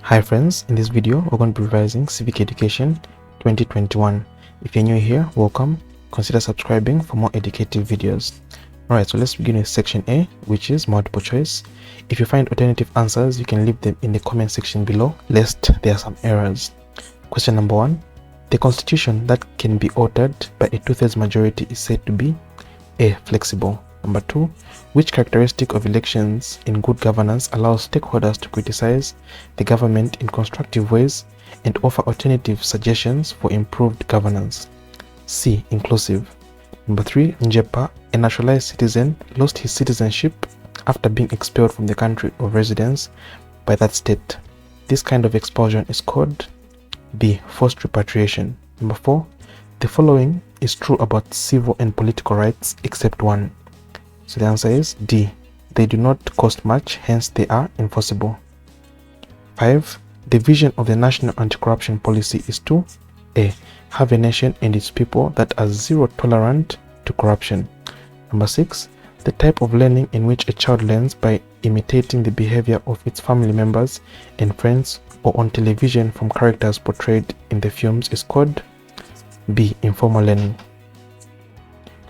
Hi friends, in this video we're going to be revising Civic Education 2021. If you're new here, welcome. Consider subscribing for more educative videos. Alright, so let's begin with section A, which is multiple choice. If you find alternative answers, you can leave them in the comment section below, lest there are some errors. Question number 1. The constitution that can be altered by a 2/3 majority is said to be A. Flexible. Number 2. Which characteristic of elections in good governance allows stakeholders to criticize the government in constructive ways and offer alternative suggestions for improved governance? C. Inclusive. Number 3. Njepa, a naturalized citizen, lost his citizenship after being expelled from the country of residence by that state. This kind of expulsion is called B. Forced repatriation. Number 4. The following is true about civil and political rights except one. So the answer is D. They do not cost much, hence they are enforceable. 5. The vision of the national anti-corruption policy is to A. Have a nation and its people that are zero tolerant to corruption. Number 6. The type of learning in which a child learns by imitating the behavior of its family members and friends or on television from characters portrayed in the films is called B. Informal learning.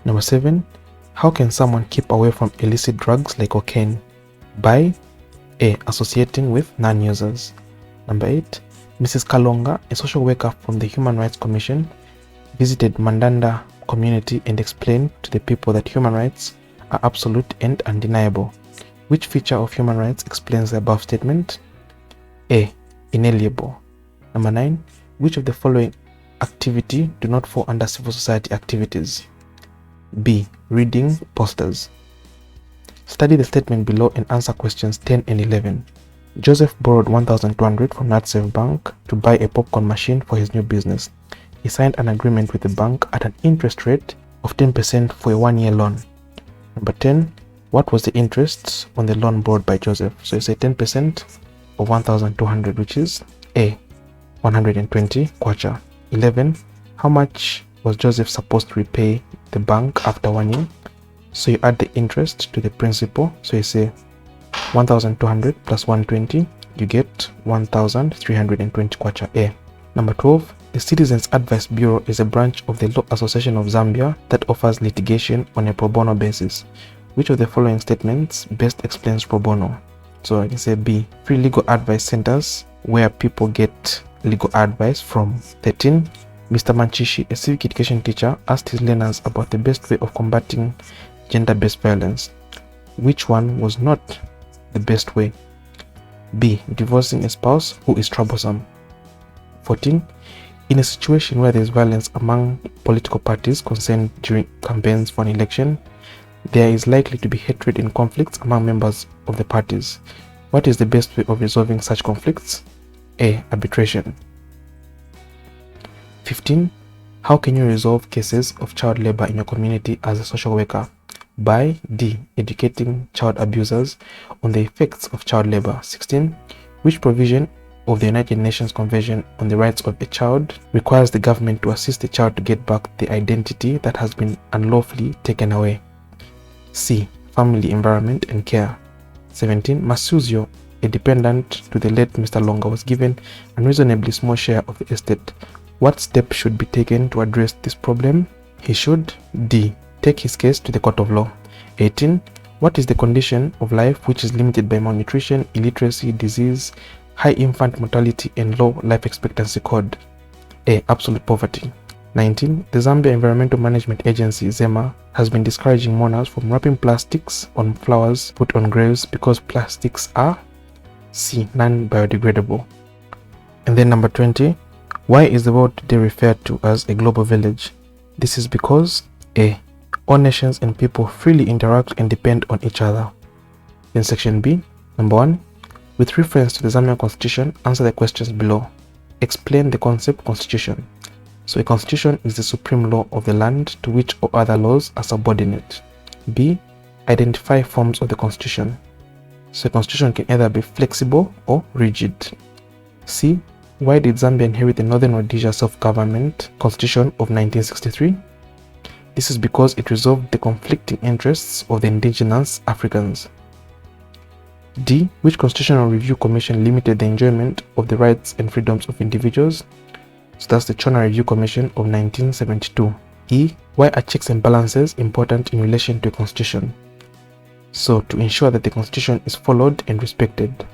Number 7. How can someone keep away from illicit drugs like cocaine? By A. Associating with non-users. Number 8. Mrs. Kalonga, a social worker from the Human Rights Commission, visited Mandanda community and explained to the people that human rights are absolute and undeniable. Which feature of human rights explains the above statement? A. Inalienable. Number 9. Which of the following activity do not fall under civil society activities? B. Reading posters. Study the statement below and answer questions 10 and 11. Joseph borrowed 1,200 from Natsef Bank to buy a popcorn machine for his new business. He signed an agreement with the bank at an interest rate of 10% for a 1-year loan. Number 10. What was the interest on the loan borrowed by Joseph? So you say 10% of 1,200, which is A. 120 kwacha. 11. How much was Joseph supposed to repay the bank after 1 year? So you add the interest to the principal. So you say 1,200 plus 120, you get 1,320 kwacha. A. Number 12. The Citizens Advice Bureau is a branch of the Law Association of Zambia that offers litigation on a pro bono basis. Which of the following statements best explains pro bono? So I can say B. Free legal advice centers where people get legal advice from. 13. Mr. Manchishi, a civic education teacher, asked his learners about the best way of combating gender-based violence. Which one was not the best way? B. Divorcing a spouse who is troublesome. 14. In a situation where there is violence among political parties concerned during campaigns for an election, there is likely to be hatred and conflicts among members of the parties. What is the best way of resolving such conflicts? A. Arbitration. 15. How can you resolve cases of child labor in your community as a social worker? By D. Educating child abusers on the effects of child labor. 16. Which provision of the United Nations Convention on the Rights of a Child requires the government to assist the child to get back the identity that has been unlawfully taken away? C. Family, environment, and care. 17. Masuzio, a dependent to the late Mr. Longa, was given a unreasonably small share of the estate. What steps should be taken to address this problem? He should D. Take his case to the court of law. 18. What is the condition of life which is limited by malnutrition, illiteracy, disease, high infant mortality, and low life expectancy called? A. Absolute poverty. 19. The Zambia Environmental Management Agency, ZEMA, has been discouraging mourners from wrapping plastics on flowers put on graves because plastics are C. Non-biodegradable. And then number 20. Why is the world today referred to as a global village? This is because A. All nations and people freely interact and depend on each other. In section B, number 1. With reference to the Zambian Constitution, answer the questions below. Explain the concept constitution. So a constitution is the supreme law of the land to which all other laws are subordinate. B. Identify forms of the constitution. So a constitution can either be flexible or rigid. C. Why did Zambia inherit the Northern Rhodesia Self-Government Constitution of 1963? This is because it resolved the conflicting interests of the indigenous Africans. D. Which constitutional review commission limited the enjoyment of the rights and freedoms of individuals? So that's the Chona Review Commission of 1972. E. Why are checks and balances important in relation to a constitution? So to ensure that the constitution is followed and respected.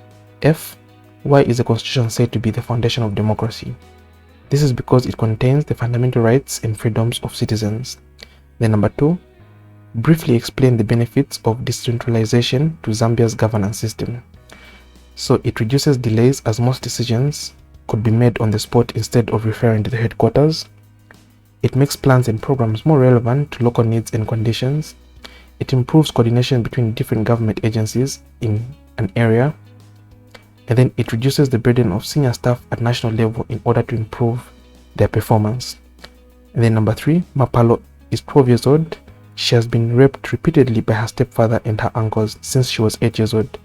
F. Why is the constitution said to be the foundation of democracy? This is because it contains the fundamental rights and freedoms of citizens. Then number 2. Briefly explain the benefits of decentralization to Zambia's governance system. So it reduces delays as most decisions could be made on the spot instead of referring to the headquarters. It makes plans and programs more relevant to local needs and conditions. It improves coordination between different government agencies in an area. And then it reduces the burden of senior staff at national level in order to improve their performance. And then number 3, Mapalo is 12 years old. She has been raped repeatedly by her stepfather and her uncles since she was 8 years old.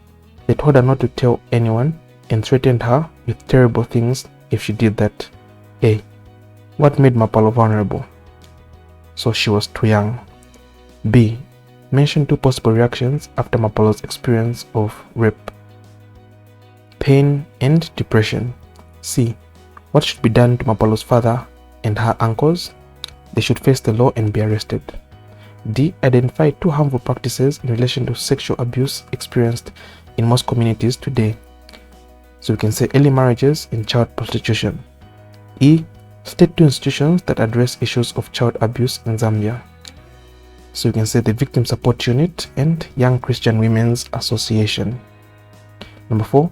They told her not to tell anyone and threatened her with terrible things if she did that. A. What made Mapalo vulnerable? So she was too young. B. Mention 2 possible reactions after Mapalo's experience of rape. Pain and depression. C. What should be done to Mapalo's father and her uncles? They should face the law and be arrested. D. Identify 2 harmful practices in relation to sexual abuse experienced in most communities today. So we can say early marriages and child prostitution. E. State 2 institutions that address issues of child abuse in Zambia. So you can say the Victim Support Unit and Young Christian Women's Association. Number 4.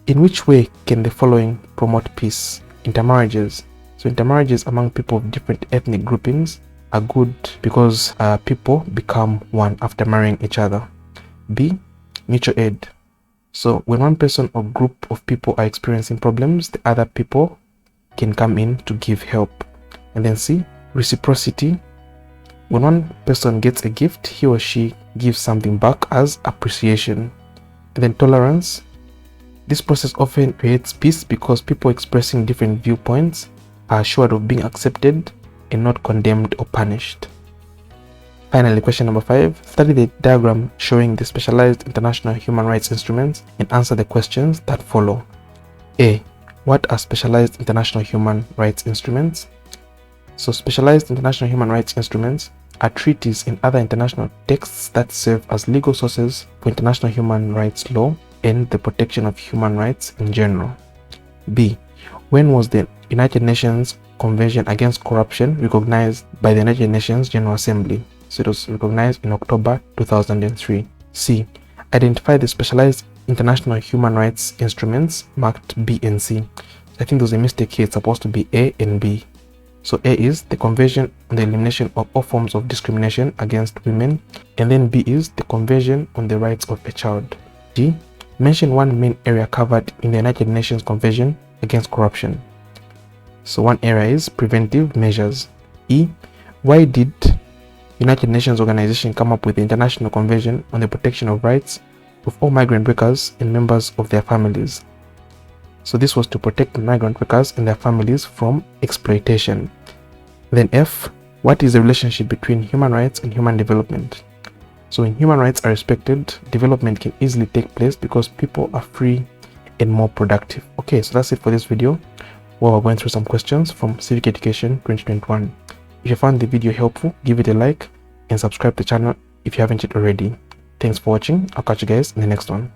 In which way can the following promote peace? Intermarriages. So intermarriages among people of different ethnic groupings are good because people become one after marrying each other. B. Mutual aid. So when one person or group of people are experiencing problems, the other people can come in to give help. And then C. Reciprocity. When one person gets a gift, he or she gives something back as appreciation. And then tolerance. This process often creates peace because people expressing different viewpoints are assured of being accepted and not condemned or punished. Finally, question number 5. Study the diagram showing the specialized international human rights instruments and answer the questions that follow. A. What are specialized international human rights instruments? So specialized international human rights instruments are treaties and other international texts that serve as legal sources for international human rights law and the protection of human rights in general. B. When was the United Nations Convention Against Corruption recognized by the United Nations General Assembly? So it was recognized in October 2003. C. Identify the specialized international human rights instruments marked B and C. So I think there's a mistake here. It's supposed to be A and B. So A is the Convention on the Elimination of All Forms of Discrimination Against Women, and then B is the Convention on the Rights of a Child. D. Mention one main area covered in the United Nations Convention Against Corruption. So one area is preventive measures. E. Why did United Nations Organization come up with the International Convention on the Protection of Rights of all migrant workers and members of their families? So this was to protect the migrant workers and their families from exploitation. Then F. What is the relationship between human rights and human development? So when human rights are respected, development can easily take place because people are free and more productive. Okay, so that's it for this video, where we're going through some questions from Civic Education 2021. If you found the video helpful, give it a like and subscribe to the channel if you haven't yet already. Thanks for watching. I'll catch you guys in the next one.